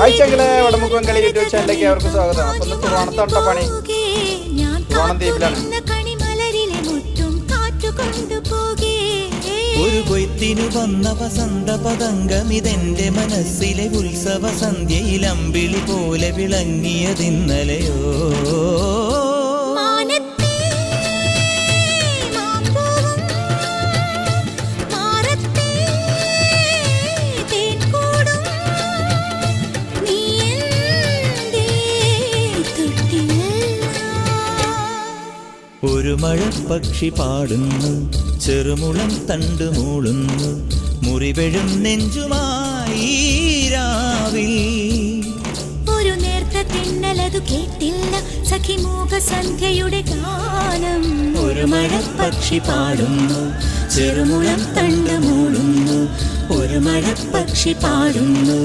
ആഴ്ചകളെ വടമുഖം കളി യൂട്യൂബ് ചാനലിലേക്ക് അവർക്ക് സ്വാഗതം. അപ്പൊ ഇന്ന് തുറവണത്തോട്ട പണി തുറവണം ദ്വീപിലാണ്. ഒരു കൊയ്ത്തിനു വന്ന വസന്ത പതംഗമിതെന്റെ മനസ്സിലെ ഉത്സവ സന്ധ്യയിൽ അമ്പിളി പോലെ വിളങ്ങിയതിന്നലെയോ. ഒരു മഴപ്പക്ഷി പാടുന്നു, ചെറുമുളം തണ്ടു മൂളുന്നു, മുറിവെഴും നെഞ്ചുമായി രാവിൽ. ഒരു നേർത്ത തിന്നലതു കേട്ടില്ല സഖിമൂക സന്ധ്യയുടെ ഗാനം. ഒരു മഴപ്പക്ഷി പാടുന്നു, ചെറുമുളം തണ്ടു മൂളുന്നു, ഒരു മഴപ്പക്ഷി പാടുന്നു.